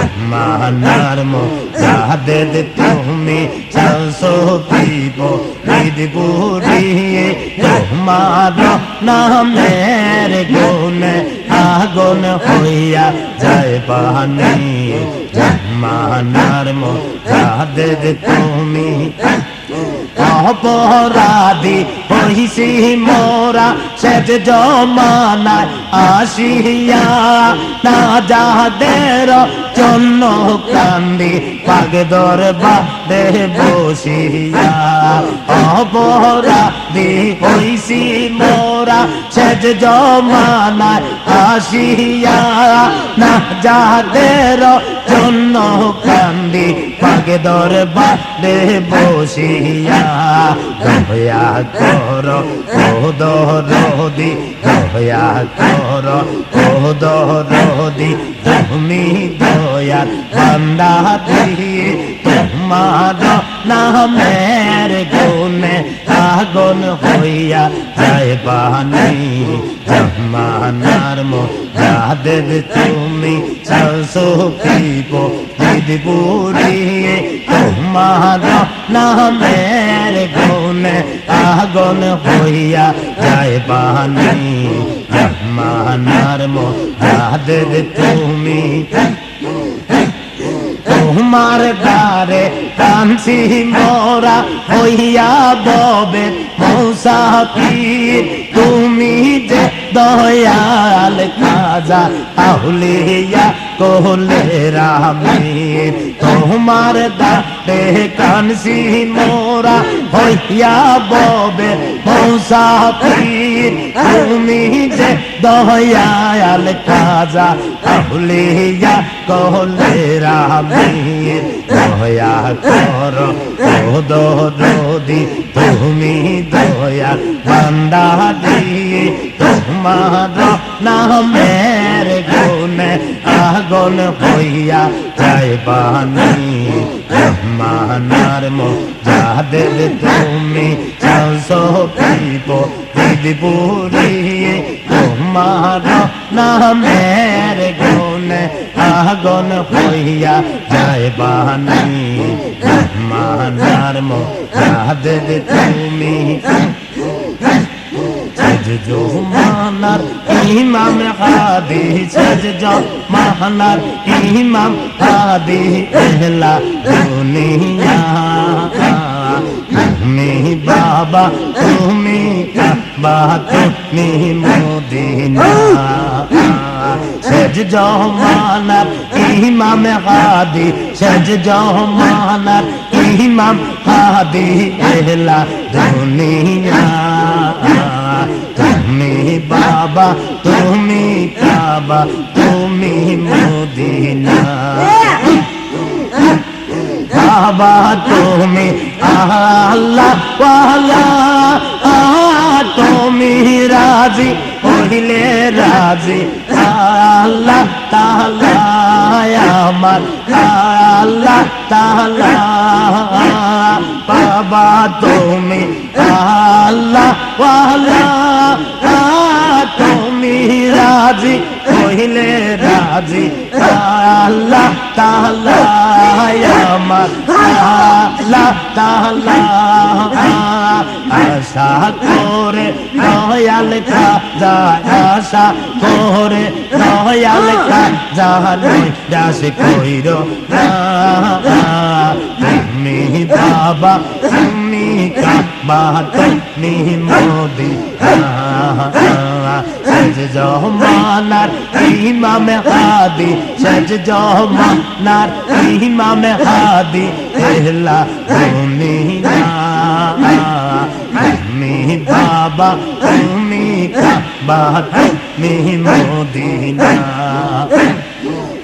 জামানার মুজাহিদ তুমি চলছো বিপরীত তোমার নামের গুণে আগুন হইয়া যায় পানি জামানার মুজাহিদ তুমি অপরাধী হইছি মোরা সেজ জমানায় আসিয়া না যাদের জন্য কান্দি পাগ দরবারে বসিয়া অপরাধী হইছি মোরা সেজ জমানায় আসিয়া না যাদের জন্য কান্দি পাগ দরবারে বসিয়া দয়া করো ও দরদি দয়া করো ও দরদি তুমি দয়ার বান্দা দিয়ে তোমার নামের গুণে আগুন হইয়া যায় পানি জামানার মুজাহিদ তুমি চলছো বিপরীত তোমার নামের গুণে আগুন হইয়া যায় পানি জামানার মুজাহিদ তুমি তোমার দ্বারে কানছি মোরা হইয়া ববে মুসাফির তুমি যে দয়াল খাজা আউলিয়া কোলে রামের তোমার দ্বারে কানছি মোরা হইয়া ববে মুসাফির তুমি যে দয়াল খাজা আউলিয়া কোলে রামের দয়া করো ও দরদি তুমি দয়া বান্দা দিয়ে তোমার নামের গুণে আগুন হইয়া যায় পানি জামানার মুজাহিদ তুমি চলছো বিপরীত তোমার নামের গুণে আগুন হইয়া যায় পানি জামানার মুজাহিদ তুমি জমানার ইমাম হাদি সজ জমানার ইমাম হাদি এহলা দুনিয়া তুমি বাবা তুমি কাবা তুমি মদিনা সজ জমানার ইমাম হাদি সজ জমানার ইমাম হাদি এহলা দুনিয়া তুমি বাবা তুমি কাবা তুমি মদিনা বাবা তুমি আল্লাহ ওয়ালা তুমি রাজি হইলে রাজি আল্লাহ তাআলা আমার আল্লাহ তাআলা বাবা তুমি আল্লাহ ওয়ালা তুমি রাজি হইলে রাজি আল্লাহ তাআলা আমার আল্লাহ তাআলা আশা করে দয়াল খাজা আশা করে দয়াল খাজা দাস কইরো তুমি বাবা তুমি কাবা তুমি মদিনা সজ জমানার ইমাম হাদি সজ জমানার ইমাম হাদি এহলা দুনিয়া তুমি বাবা তুমি কাবা তুমি মদিনা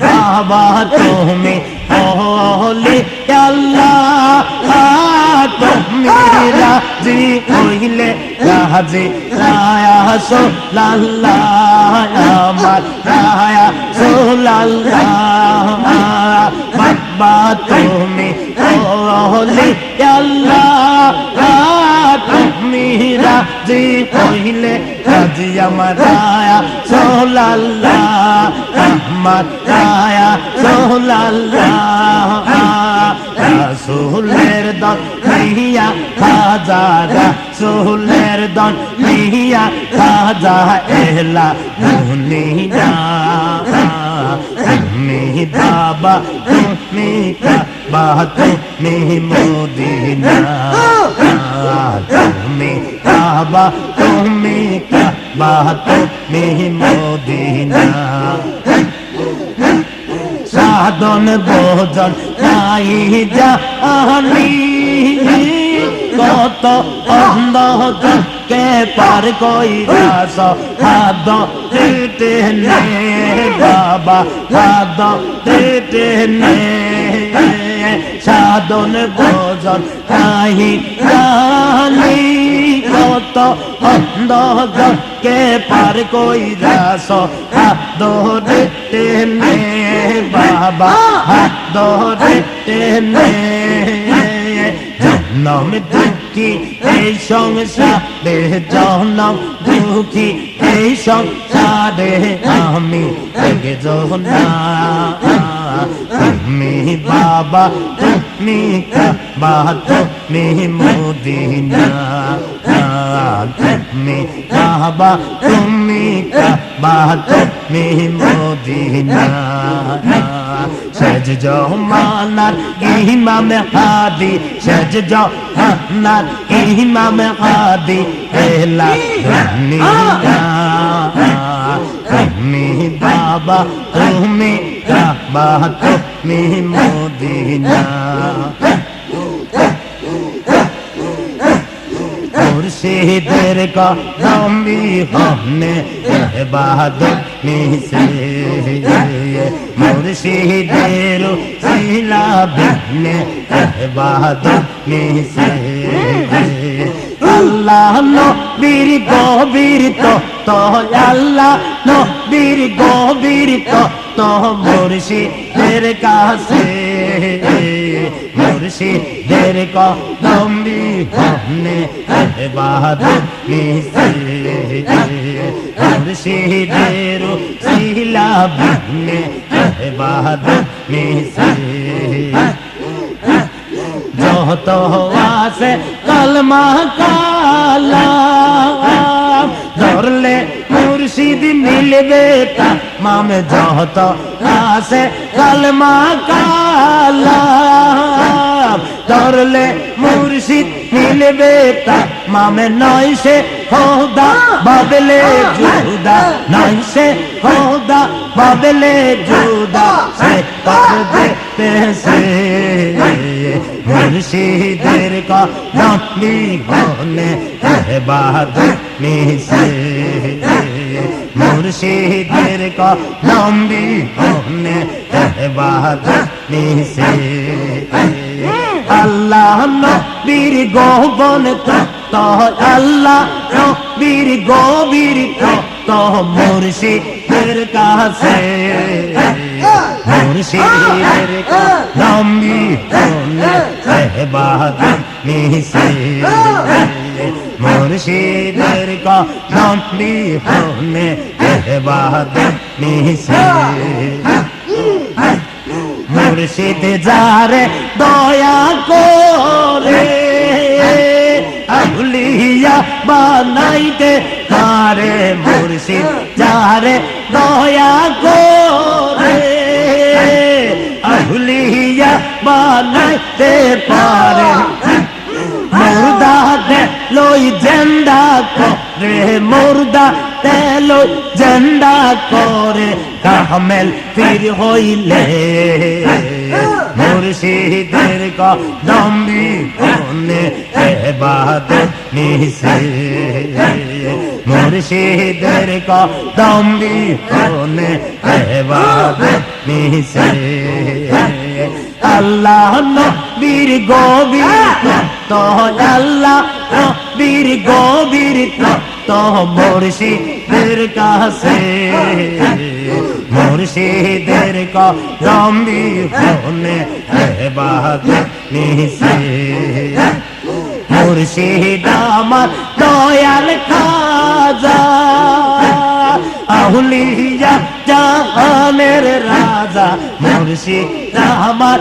বাবা তুমি ওলি আল্লাহ তুমি রাজি হইলে রাজি রাসূলুল্লাহ আমার রাসূলুল্লাহ বাবা তুমি ওলি আল্লাহ তুমি রাজি হইলে রাজি আমার রাসূলুল্লাহ আমার রাসূলুল্লাহ রাসূলের দন নিয়া খাজা রাসূলের দন নিয়া খাজা এলা দুনিয়া তুমি বাবা তুমি কাবা তুমি মদিনা তুমি কাবা তুমি কাবা তুমি মদিনা সাধন ভোজন নাই জানি কত অন্ধকে পার কইরাস হাত দিতে নে বাবা হাত দিতে নে সাধন ভোজন নাই জানি কত অন্ধকে পার কইরাস হাত দিতে নে বাবা হাত দিতে নে জনম দুঃখী এই সংসারে জনম দুঃখী এই সংসারে আমি একজনা তুমি বাবা তুমি কাবা তুমি মদিনা তুমি কাবা তুমি কাবা তুমি মদিনা সেজ জমানার ইমাম হাদি সেজ জমানার ইমাম হাদি এলা দুনিয়া তুমি বাবা তুমি কাবা তুমি মদিনা মুর্শিদের কদম বিহনে ইবাদত মিছে মুর্শিদের সিলা বিহনে ইবাদত মিছে আল্লাহ নবীর গভীর তো আল্লাহ নবীর গভীর তো মুর্শিদের কাছে মুর্শিদের কদম বিহনে ইবাদত মিছে মুর্শিদের সিলা বিহনে ইবাদত মিছে যত আছে কলমা কালাম ধরলে মুর্শিদ মিলবে তামাম যত আছে কলমা কালাম ধরলে মুর্শিদ মিলবে তামাম নয় সে খোদা বাদলে জুদা নয় সে খোদা বাদলে জুদা সে কর দেতে সে মুর্শিদের কদম বিহনে ইবাদত মিছে মুর্শিদের কদম বিহনে ইবাদত মিছে আল্লাহ নবীর গোপন তো আল্লাহ নবীর গভীর তো মুর্শিদের কাছে মুর্শিদের কদম বিহনে ইবাদত মিছে মুর্শিদের কদম বিহনে ইবাদত মিছে মুর্শিদ যারে দয়া করে আউলিয়া বানাইতে পারে মুর্শিদ যারে দয়া করে আউলিয়া বানাইতে পারে মুর্দা লই জেন্দা করে মুর্দা লই জেন্দা করে কামেল পীর হইলে মুর্শিদের কদম বিহনে ইবাদত মিছে মুর্শিদের কদম বিহনে ইবাদত মিছে আল্লাহ নবীর গভীর তো আল্লাহ নবীর গভীর তো মুর্শিদের কাছে মুর্শিদের কদম বিহনে ইবাদত মিছে মুর্শিদ আমার দয়াল খাজা আউলিয়া জাহানের রাজা মুর্শিদ আমার